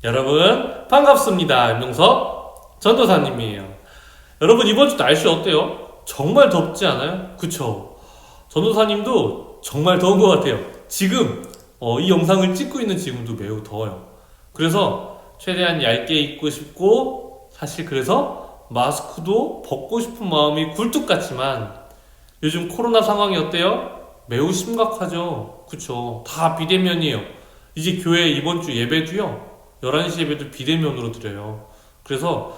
여러분 반갑습니다. 임용석 전도사님이에요. 여러분 이번 주 날씨 어때요? 정말 덥지 않아요? 그쵸? 전도사님도 정말 더운 것 같아요. 지금 이 영상을 찍고 있는 지금도 매우 더워요. 그래서 최대한 얇게 입고 싶고 사실 그래서 마스크도 벗고 싶은 마음이 굴뚝 같지만 요즘 코로나 상황이 어때요? 매우 심각하죠. 그쵸? 다 비대면이에요. 이제 교회 이번 주 예배도요 11시 예배도 비대면으로 드려요. 그래서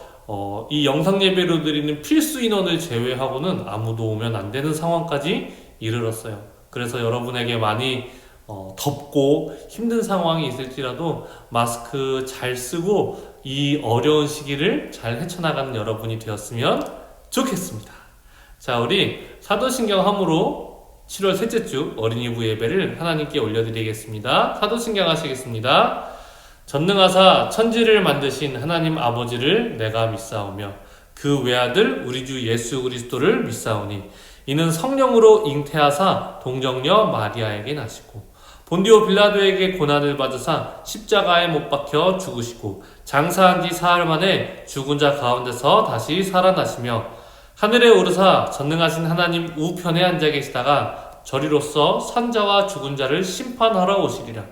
이 영상 예배로 드리는 필수 인원을 제외하고는 아무도 오면 안 되는 상황까지 이르렀어요. 그래서 여러분에게 많이 덥고 힘든 상황이 있을지라도 마스크 잘 쓰고 이 어려운 시기를 잘 헤쳐나가는 여러분이 되었으면 좋겠습니다. 자, 우리 사도신경 함으로 7월 셋째 주 어린이부 예배를 하나님께 올려드리겠습니다. 사도신경 하시겠습니다. 전능하사 천지를 만드신 하나님 아버지를 내가 믿사오며 그 외아들 우리 주 예수 그리스도를 믿사오니 이는 성령으로 잉태하사 동정녀 마리아에게 나시고 본디오 빌라도에게 고난을 받으사 십자가에 못 박혀 죽으시고 장사한 지 사흘 만에 죽은 자 가운데서 다시 살아나시며 하늘에 오르사 전능하신 하나님 우편에 앉아 계시다가 저리로서 산자와 죽은 자를 심판하러 오시리라.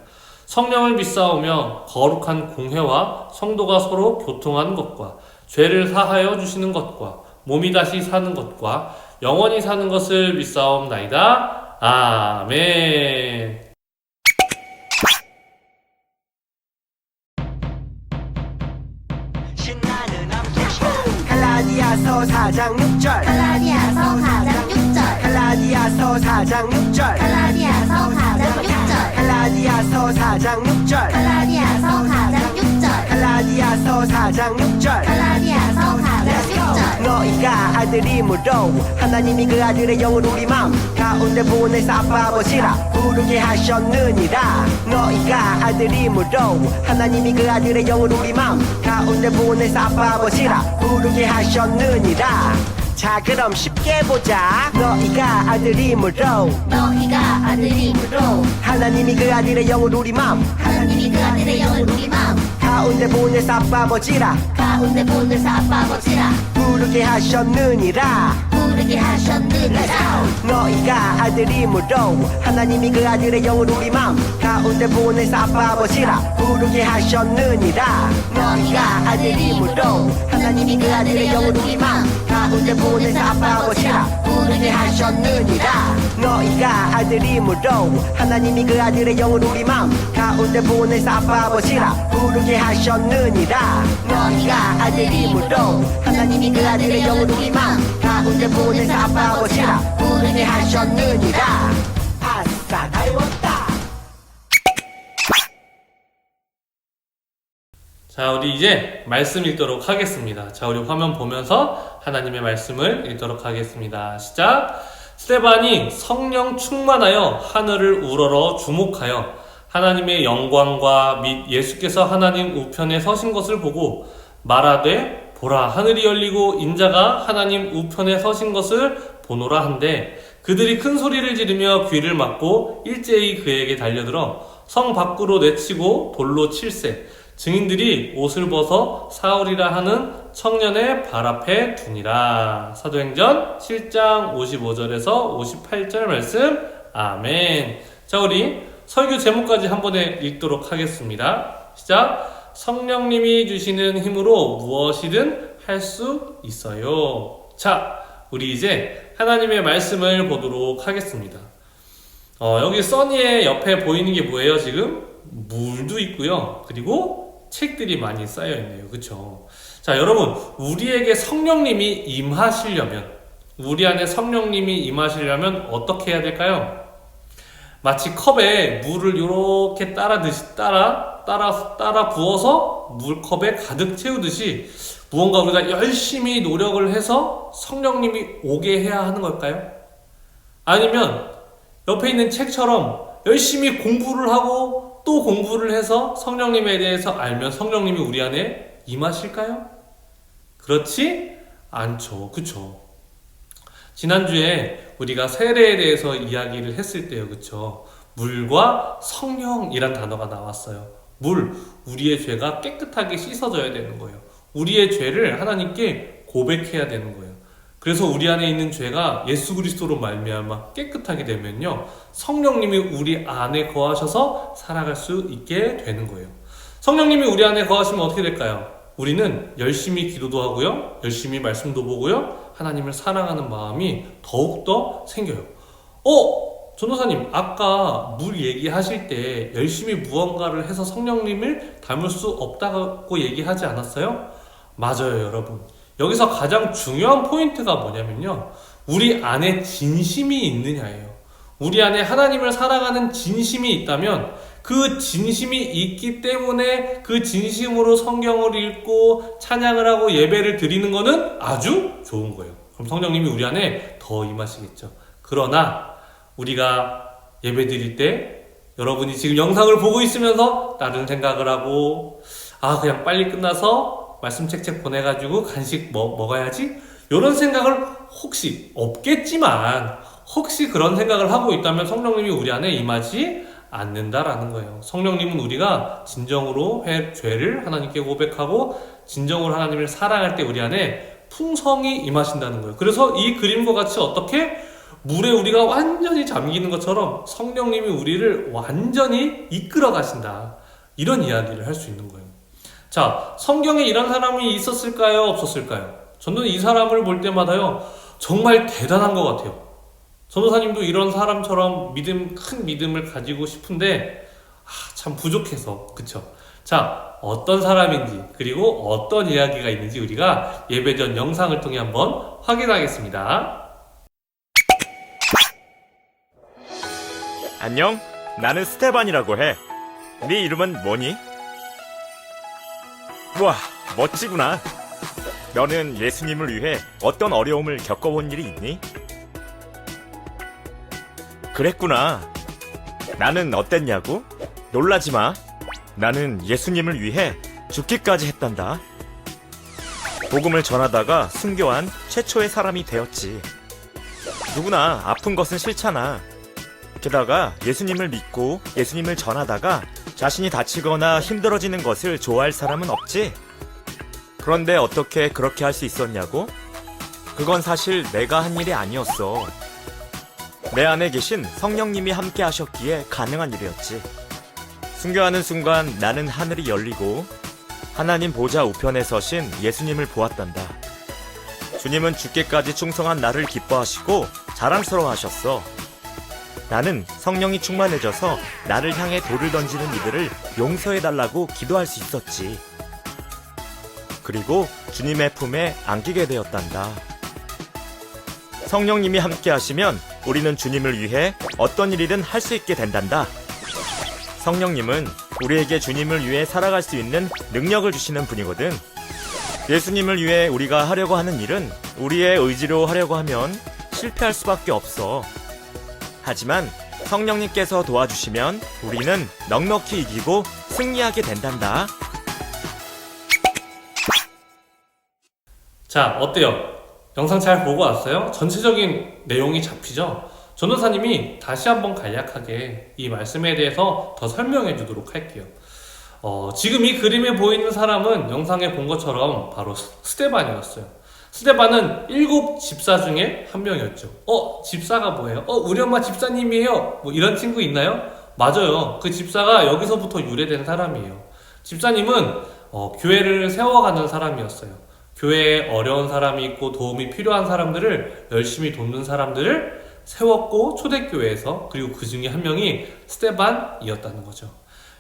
성령을 믿사오며 거룩한 공회와 성도가 서로 교통하는 것과 죄를 사하여 주시는 것과 몸이 다시 사는 것과 영원히 사는 것을 믿사옵나이다. 아멘. 신나는 암캐시 갈라디아서 4장 6절 갈라디아서 4장 6절 갈라디아서 4장 6절 갈라디아서 4장 6절 갈라디아서 4장 6절 갈라디아서 4장 6절 갈라디아서 4장 6절 갈라디아서 4장 6절 너희가 아들이므로 하나님이 그 아들의 영을 우리 맘 가운데 보내사 아빠 아버지라 부르게 하셨느니라. 너희가 아들이므로 하나님이 그 아들의 영을 우리 맘 가운데 보내사 아빠 아버지라 부르게 하셨느니라. 자, 그럼 쉽게 보자. 너희가 아들이므로 너희가 아들이므로 하나님이 그 아들의 영을 우리 맘 하나님이 그 아들의 영을 우리 맘 가운데 보내사 아빠 아버지라 가운데 보내사 아빠 아버지라 부르게 하셨느니라. 부르게 하셨느니라. 너희가 아들이므로 하나님이 그 아들의 영을 우리 맘 가운데 보내사 아빠 아버지라 부르게 하셨느니라. 너희가 아들이므로 하나님이 그 아들의 영을 우리 맘 가운데 보내사 아빠 아버지라 부르게 하셨느니라. 너희가 아들이므로 하나님이 그 아들의 영을 우리 맘 가운데 보내사 아빠 아버지라 부르게 하셨느니라. 너희가 아들이므로 하나님이 그 아들의 영을 우리 맘 가운데 보내사 아빠 아버지라 부르게 하셨느니라. 아싸 다 외웠다. 자, 우리 이제 말씀 읽도록 하겠습니다. 자, 우리 화면 보면서 하나님의 말씀을 읽도록 하겠습니다. 시작! 스데반이 성령 충만하여 하늘을 우러러 주목하여 하나님의 영광과 및 예수께서 하나님 우편에 서신 것을 보고 말하되 보라 하늘이 열리고 인자가 하나님 우편에 서신 것을 보노라 한데 그들이 큰 소리를 지르며 귀를 막고 일제히 그에게 달려들어 성 밖으로 내치고 돌로 칠세 증인들이 옷을 벗어 사울이라 하는 청년의 발 앞에 두니라. 사도행전 7장 55절에서 58절 말씀. 아멘. 자, 우리 설교 제목까지 한 번에 읽도록 하겠습니다. 시작. 성령님이 주시는 힘으로 무엇이든 할 수 있어요. 자, 우리 이제 하나님의 말씀을 보도록 하겠습니다. 여기 써니의 옆에 보이는 게 뭐예요? 지금 물도 있고요. 그리고 책들이 많이 쌓여 있네요. 그쵸? 자, 여러분, 우리에게 성령님이 임하시려면, 우리 안에 성령님이 임하시려면 어떻게 해야 될까요? 마치 컵에 물을 이렇게 따라 부어서 물컵에 가득 채우듯이 무언가 우리가 열심히 노력을 해서 성령님이 오게 해야 하는 걸까요? 아니면 옆에 있는 책처럼 열심히 공부를 하고 또 공부를 해서 성령님에 대해서 알면 성령님이 우리 안에 임하실까요? 그렇지 않죠. 그쵸? 지난주에 우리가 세례에 대해서 이야기를 했을 때요. 그쵸? 물과 성령이란 단어가 나왔어요. 우리의 죄가 깨끗하게 씻어져야 되는 거예요. 우리의 죄를 하나님께 고백해야 되는 거예요. 그래서 우리 안에 있는 죄가 예수 그리스도로 말미암아 깨끗하게 되면요, 성령님이 우리 안에 거하셔서 살아갈 수 있게 되는 거예요. 성령님이 우리 안에 거하시면 어떻게 될까요? 우리는 열심히 기도도 하고요, 열심히 말씀도 보고요, 하나님을 사랑하는 마음이 더욱더 생겨요. 전도사님, 아까 물 얘기하실 때 열심히 무언가를 해서 성령님을 닮을 수 없다고 얘기하지 않았어요? 맞아요, 여러분. 여기서 가장 중요한 포인트가 뭐냐면요, 우리 안에 진심이 있느냐예요. 우리 안에 하나님을 사랑하는 진심이 있다면, 그 진심이 있기 때문에 그 진심으로 성경을 읽고 찬양을 하고 예배를 드리는 거는 아주 좋은 거예요. 그럼 성령님이 우리 안에 더 임하시겠죠. 그러나 우리가 예배 드릴 때 여러분이 지금 영상을 보고 있으면서 다른 생각을 하고, 그냥 빨리 끝나서 말씀 책책 보내가지고 간식 먹어야지, 이런 생각을 혹시 없겠지만 혹시 그런 생각을 하고 있다면 성령님이 우리 안에 임하지 않는다라는 거예요. 성령님은 우리가 진정으로 죄를 하나님께 고백하고 진정으로 하나님을 사랑할 때 우리 안에 풍성히 임하신다는 거예요. 그래서 이 그림과 같이 어떻게 물에 우리가 완전히 잠기는 것처럼 성령님이 우리를 완전히 이끌어 가신다, 이런 이야기를 할 수 있는 거예요. 자, 성경에 이런 사람이 있었을까요? 없었을까요? 저는 이 사람을 볼 때마다요, 정말 대단한 것 같아요. 전도사님도 이런 사람처럼 큰 믿음을 가지고 싶은데 참 부족해서, 그쵸? 자, 어떤 사람인지 그리고 어떤 이야기가 있는지 우리가 예배 전 영상을 통해 한번 확인하겠습니다. 안녕, 나는 스테반이라고 해. 네 이름은 뭐니? 우와, 멋지구나. 너는 예수님을 위해 어떤 어려움을 겪어본 일이 있니? 그랬구나. 나는 어땠냐고? 놀라지 마. 나는 예수님을 위해 죽기까지 했단다. 복음을 전하다가 순교한 최초의 사람이 되었지. 누구나 아픈 것은 싫잖아. 게다가 예수님을 믿고 예수님을 전하다가 자신이 다치거나 힘들어지는 것을 좋아할 사람은 없지. 그런데 어떻게 그렇게 할 수 있었냐고? 그건 사실 내가 한 일이 아니었어. 내 안에 계신 성령님이 함께 하셨기에 가능한 일이었지. 순교하는 순간 나는 하늘이 열리고 하나님 보좌 우편에 서신 예수님을 보았단다. 주님은 죽기까지 충성한 나를 기뻐하시고 자랑스러워하셨어. 나는 성령이 충만해져서 나를 향해 돌을 던지는 이들을 용서해달라고 기도할 수 있었지. 그리고 주님의 품에 안기게 되었단다. 성령님이 함께 하시면 우리는 주님을 위해 어떤 일이든 할 수 있게 된단다. 성령님은 우리에게 주님을 위해 살아갈 수 있는 능력을 주시는 분이거든. 예수님을 위해 우리가 하려고 하는 일은 우리의 의지로 하려고 하면 실패할 수밖에 없어. 하지만 성령님께서 도와주시면 우리는 넉넉히 이기고 승리하게 된단다. 자, 어때요? 영상 잘 보고 왔어요? 전체적인 내용이 잡히죠? 전도사님이 다시 한번 간략하게 이 말씀에 대해서 더 설명해 주도록 할게요. 지금 이 그림에 보이는 사람은 영상에 본 것처럼 바로 스데반이었어요. 스데반은 7 집사 중에 한 명이었죠. 집사가 뭐예요? 우리 엄마 집사님이에요. 뭐 이런 친구 있나요? 맞아요. 그 집사가 여기서부터 유래된 사람이에요. 집사님은 교회를 세워가는 사람이었어요. 교회에 어려운 사람이 있고 도움이 필요한 사람들을 열심히 돕는 사람들을 세웠고 초대교회에서, 그리고 그 중에 한 명이 스데반이었다는 거죠.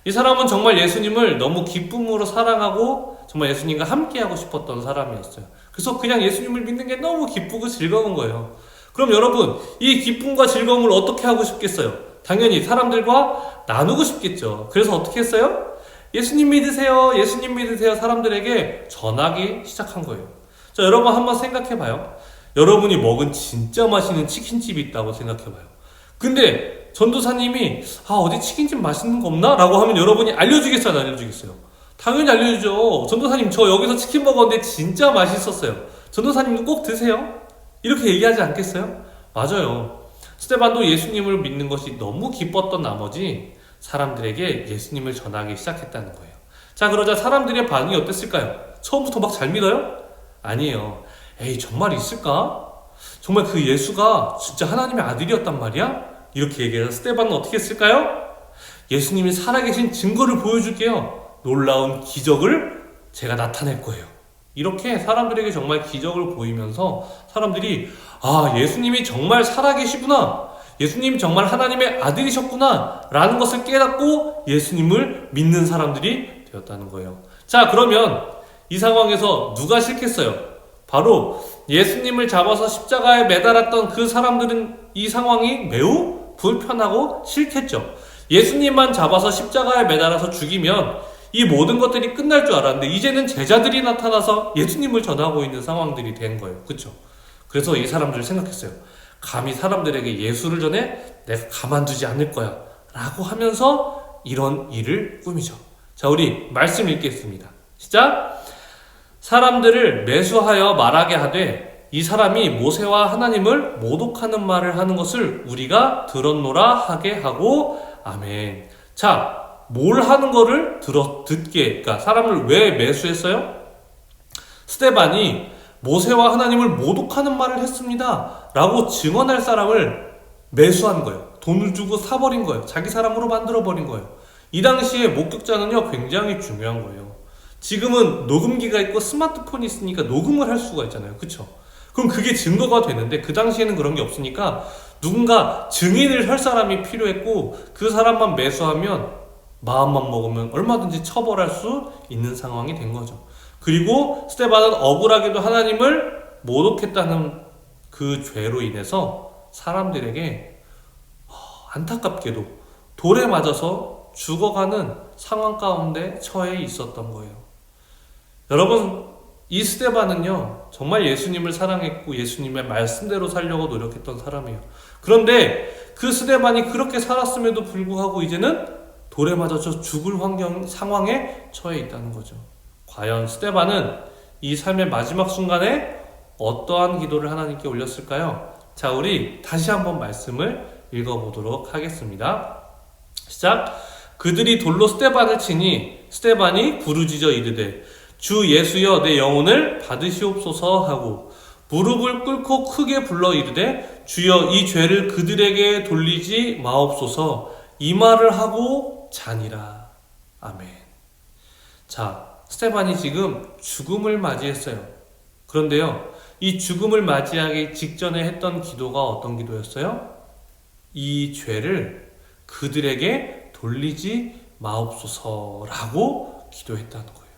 이 사람은 정말 예수님을 너무 기쁨으로 사랑하고 정말 예수님과 함께하고 싶었던 사람이었어요. 그래서 그냥 예수님을 믿는 게 너무 기쁘고 즐거운 거예요. 그럼 여러분, 이 기쁨과 즐거움을 어떻게 하고 싶겠어요? 당연히 사람들과 나누고 싶겠죠. 그래서 어떻게 했어요? 예수님 믿으세요, 예수님 믿으세요 사람들에게 전하기 시작한 거예요. 자, 여러분 한번 생각해봐요. 여러분이 먹은 진짜 맛있는 치킨집이 있다고 생각해봐요. 근데 전도사님이 어디 치킨집 맛있는 거 없나? 라고 하면 여러분이 알려주겠어요, 안 알려주겠어요? 당연히 알려주죠. 전도사님, 저 여기서 치킨 먹었는데 진짜 맛있었어요. 전도사님도 꼭 드세요. 이렇게 얘기하지 않겠어요? 맞아요. 스데반도 예수님을 믿는 것이 너무 기뻤던 나머지 사람들에게 예수님을 전하기 시작했다는 거예요. 자, 그러자 사람들의 반응이 어땠을까요? 처음부터 막 잘 믿어요? 아니에요. 에이, 정말 있을까? 정말 그 예수가 진짜 하나님의 아들이었단 말이야? 이렇게 얘기해서 스데반은 어떻게 했을까요? 예수님이 살아계신 증거를 보여줄게요. 놀라운 기적을 제가 나타낼 거예요. 이렇게 사람들에게 정말 기적을 보이면서 사람들이 예수님이 정말 살아계시구나, 예수님이 정말 하나님의 아들이셨구나 라는 것을 깨닫고 예수님을 믿는 사람들이 되었다는 거예요. 자, 그러면 이 상황에서 누가 싫겠어요? 바로 예수님을 잡아서 십자가에 매달았던 그 사람들은 이 상황이 매우 불편하고 싫겠죠. 예수님만 잡아서 십자가에 매달아서 죽이면 이 모든 것들이 끝날 줄 알았는데 이제는 제자들이 나타나서 예수님을 전하고 있는 상황들이 된 거예요. 그렇죠? 그래서 이 사람들 생각했어요. 감히 사람들에게 예수를 전해 내가 가만두지 않을 거야 라고 하면서 이런 일을 꾸미죠. 자, 우리 말씀 읽겠습니다. 시작! 사람들을 매수하여 말하게 하되 이 사람이 모세와 하나님을 모독하는 말을 하는 것을 우리가 들었노라 하게 하고 아멘. 자, 뭘 하는 거를 듣게, 그러니까 사람을 왜 매수했어요? 스데반이 모세와 하나님을 모독하는 말을 했습니다 라고 증언할 사람을 매수한 거예요. 돈을 주고 사버린 거예요. 자기 사람으로 만들어버린 거예요. 이 당시에 목격자는요 굉장히 중요한 거예요. 지금은 녹음기가 있고 스마트폰이 있으니까 녹음을 할 수가 있잖아요. 그쵸? 그럼 그게 증거가 되는데 그 당시에는 그런 게 없으니까 누군가 증인을 할 사람이 필요했고 그 사람만 매수하면 마음만 먹으면 얼마든지 처벌할 수 있는 상황이 된 거죠. 그리고 스데반은 억울하게도 하나님을 모독했다는 그 죄로 인해서 사람들에게 안타깝게도 돌에 맞아서 죽어가는 상황 가운데 처해 있었던 거예요. 여러분, 이 스데반은요 정말 예수님을 사랑했고 예수님의 말씀대로 살려고 노력했던 사람이에요. 그런데 그 스데반이 그렇게 살았음에도 불구하고 이제는 돌에 맞아서 죽을 상황에 처해 있다는 거죠. 과연 스데반은 이 삶의 마지막 순간에 어떠한 기도를 하나님께 올렸을까요? 자, 우리 다시 한번 말씀을 읽어보도록 하겠습니다. 시작! 그들이 돌로 스데반을 치니 스데반이 부르짖어 이르되 주 예수여 내 영혼을 받으시옵소서 하고 무릎을 꿇고 크게 불러 이르되 주여 이 죄를 그들에게 돌리지 마옵소서 이 말을 하고 자니라. 아멘. 자, 스데반이 지금 죽음을 맞이했어요. 그런데요, 이 죽음을 맞이하기 직전에 했던 기도가 어떤 기도였어요? 이 죄를 그들에게 돌리지 마옵소서라고 기도했다는 거예요.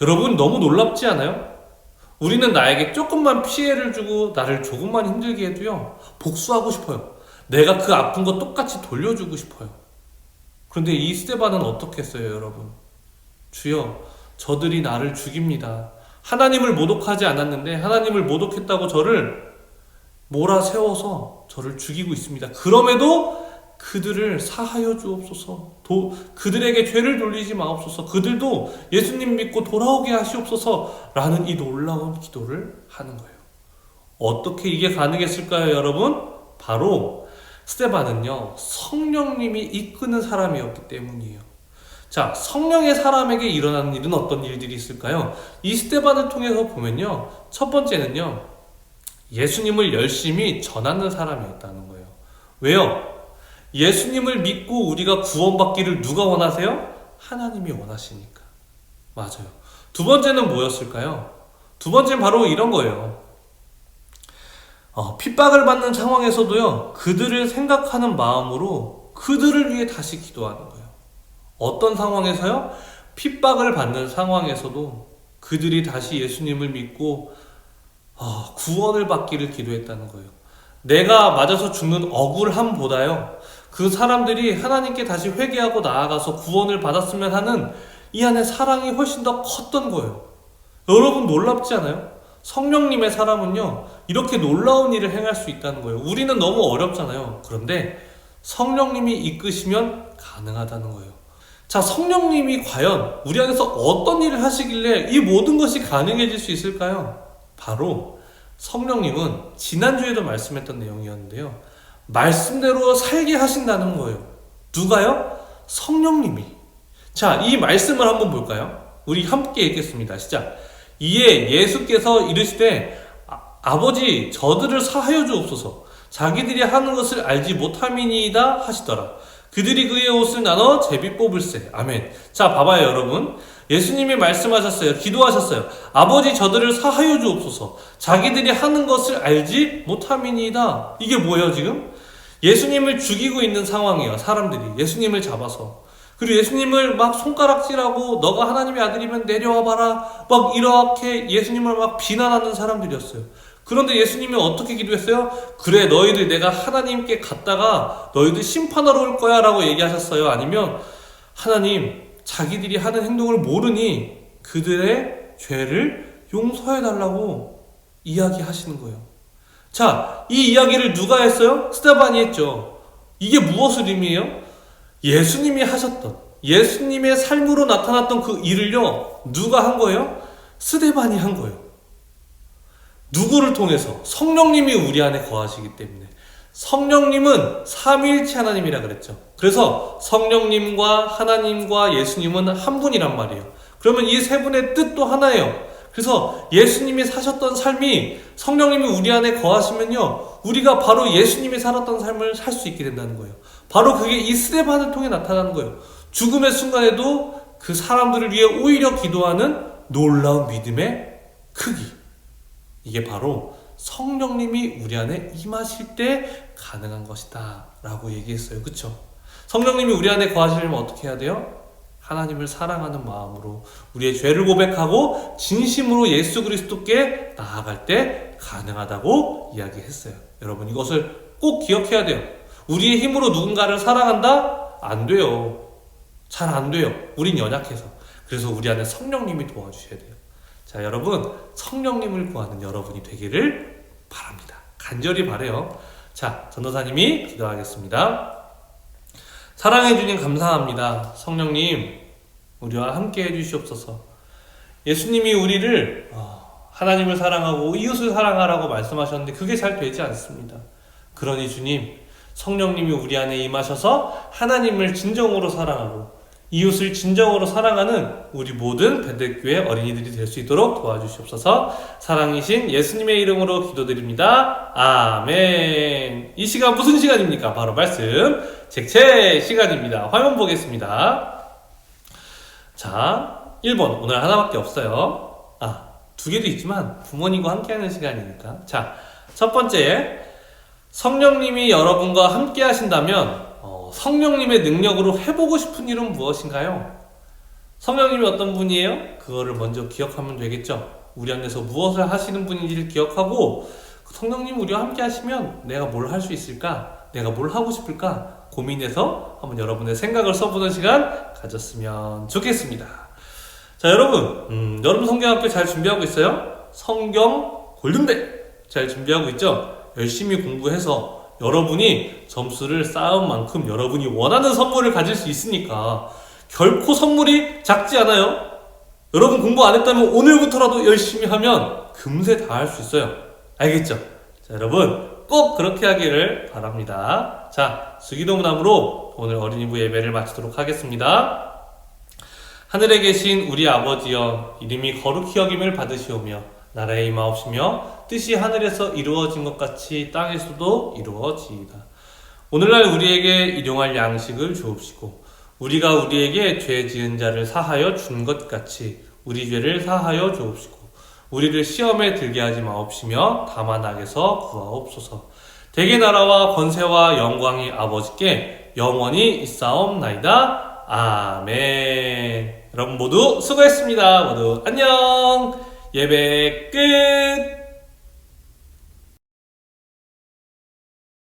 여러분, 너무 놀랍지 않아요? 우리는 나에게 조금만 피해를 주고 나를 조금만 힘들게 해도요 복수하고 싶어요. 내가 그 아픈 거 똑같이 돌려주고 싶어요. 그런데 이 스데반은 어떻게 했어요, 여러분? 주여, 저들이 나를 죽입니다. 하나님을 모독하지 않았는데 하나님을 모독했다고 저를 몰아세워서 저를 죽이고 있습니다. 그럼에도 그들을 사하여 주옵소서. 그들에게 죄를 돌리지 마옵소서. 그들도 예수님 믿고 돌아오게 하시옵소서 라는 이 놀라운 기도를 하는 거예요. 어떻게 이게 가능했을까요, 여러분? 바로 스데반은요 성령님이 이끄는 사람이었기 때문이에요. 자, 성령의 사람에게 일어나는 일은 어떤 일들이 있을까요? 이 스데반을 통해서 보면요, 첫 번째는요 예수님을 열심히 전하는 사람이었다는 거예요. 왜요? 예수님을 믿고 우리가 구원받기를 누가 원하세요? 하나님이 원하시니까. 맞아요. 두 번째는 뭐였을까요? 두 번째는 바로 이런 거예요. 핍박을 받는 상황에서도요 그들을 생각하는 마음으로 그들을 위해 다시 기도하는 거예요. 어떤 상황에서요? 핍박을 받는 상황에서도 그들이 다시 예수님을 믿고 구원을 받기를 기도했다는 거예요. 내가 맞아서 죽는 억울함보다요 그 사람들이 하나님께 다시 회개하고 나아가서 구원을 받았으면 하는 이 안에 사랑이 훨씬 더 컸던 거예요. 여러분, 놀랍지 않아요? 성령님의 사람은요 이렇게 놀라운 일을 행할 수 있다는 거예요. 우리는 너무 어렵잖아요. 그런데 성령님이 이끄시면 가능하다는 거예요. 자, 성령님이 과연 우리 안에서 어떤 일을 하시길래 이 모든 것이 가능해질 수 있을까요? 바로 성령님은 지난주에도 말씀했던 내용이었는데요 말씀대로 살게 하신다는 거예요. 누가요? 성령님이. 자, 이 말씀을 한번 볼까요? 우리 함께 읽겠습니다. 시작. 이에 예수께서 이르시되 아버지 저들을 사하여 주옵소서. 자기들이 하는 것을 알지 못함이니이다 하시더라. 그들이 그의 옷을 나눠 제비 뽑을세. 아멘. 자, 봐봐요 여러분. 예수님이 말씀하셨어요. 기도하셨어요. 아버지 저들을 사하여 주옵소서. 자기들이 하는 것을 알지 못함이니이다. 이게 뭐예요 지금? 예수님을 죽이고 있는 상황이에요. 사람들이 예수님을 잡아서. 그리고 예수님을 막 손가락질하고 너가 하나님의 아들이면 내려와 봐라 막 이렇게 예수님을 막 비난하는 사람들이었어요. 그런데 예수님이 어떻게 기도했어요? 그래 너희들 내가 하나님께 갔다가 너희들 심판하러 올 거야 라고 얘기하셨어요? 아니면 하나님 자기들이 하는 행동을 모르니 그들의 죄를 용서해 달라고 이야기하시는 거예요. 자, 이 이야기를 누가 했어요? 스데반이 했죠. 이게 무엇을 의미해요? 예수님이 하셨던 예수님의 삶으로 나타났던 그 일을요 누가 한 거예요? 스데반이 한 거예요. 누구를 통해서? 성령님이 우리 안에 거하시기 때문에. 성령님은 삼위일체 하나님이라 그랬죠. 그래서 성령님과 하나님과 예수님은 한 분이란 말이에요. 그러면 이 세 분의 뜻도 하나예요. 그래서 예수님이 사셨던 삶이 성령님이 우리 안에 거하시면요 우리가 바로 예수님이 살았던 삶을 살 수 있게 된다는 거예요. 바로 그게 이 스데반을 통해 나타나는 거예요. 죽음의 순간에도 그 사람들을 위해 오히려 기도하는 놀라운 믿음의 크기. 이게 바로 성령님이 우리 안에 임하실 때 가능한 것이다 라고 얘기했어요. 그쵸? 성령님이 우리 안에 거하시려면 어떻게 해야 돼요? 하나님을 사랑하는 마음으로 우리의 죄를 고백하고 진심으로 예수 그리스도께 나아갈 때 가능하다고 이야기했어요. 여러분 이것을 꼭 기억해야 돼요. 우리의 힘으로 누군가를 사랑한다? 안 돼요. 잘 안 돼요. 우린 연약해서. 그래서 우리 안에 성령님이 도와주셔야 돼요. 자, 여러분 성령님을 구하는 여러분이 되기를 바랍니다. 간절히 바라요. 자, 전도사님이 기도하겠습니다. 사랑해 주님 감사합니다. 성령님 우리와 함께 해주시옵소서. 예수님이 우리를 하나님을 사랑하고 이웃을 사랑하라고 말씀하셨는데 그게 잘 되지 않습니다. 그러니 주님 성령님이 우리 안에 임하셔서 하나님을 진정으로 사랑하고 이웃을 진정으로 사랑하는 우리 모든 베들교회 어린이들이 될 수 있도록 도와주시옵소서. 사랑이신 예수님의 이름으로 기도드립니다. 아멘. 이 시간 무슨 시간입니까? 바로 말씀 책체 시간입니다. 화면 보겠습니다. 자, 1번 오늘 하나밖에 없어요. 두 개도 있지만 부모님과 함께하는 시간이니까. 자, 첫 번째 성령님이 여러분과 함께 하신다면 성령님의 능력으로 해보고 싶은 일은 무엇인가요? 성령님이 어떤 분이에요? 그거를 먼저 기억하면 되겠죠. 우리 안에서 무엇을 하시는 분인지를 기억하고 성령님 우리와 함께 하시면 내가 뭘 할 수 있을까? 내가 뭘 하고 싶을까? 고민해서 한번 여러분의 생각을 써보는 시간 가졌으면 좋겠습니다. 자, 여러분 성경학교 잘 준비하고 있어요? 성경 골든벨 잘 준비하고 있죠? 열심히 공부해서 여러분이 점수를 쌓은 만큼 여러분이 원하는 선물을 가질 수 있으니까 결코 선물이 작지 않아요. 여러분 공부 안 했다면 오늘부터라도 열심히 하면 금세 다 할 수 있어요. 알겠죠? 자, 여러분 꼭 그렇게 하기를 바랍니다. 자, 수기도문함으로 오늘 어린이부 예배를 마치도록 하겠습니다. 하늘에 계신 우리 아버지여, 이름이 거룩히 여김을 받으시오며 나라에 임하옵시며 뜻이 하늘에서 이루어진 것 같이 땅에서도 이루어지이다. 오늘날 우리에게 일용할 양식을 주옵시고 우리가 우리에게 죄 지은 자를 사하여 준 것 같이 우리 죄를 사하여 주옵시고 우리를 시험에 들게 하지 마옵시며 다만 악에서 구하옵소서. 대개 나라와 권세와 영광이 아버지께 영원히 있사옵나이다. 아멘. 여러분 모두 수고했습니다. 모두 안녕. 예배 끝.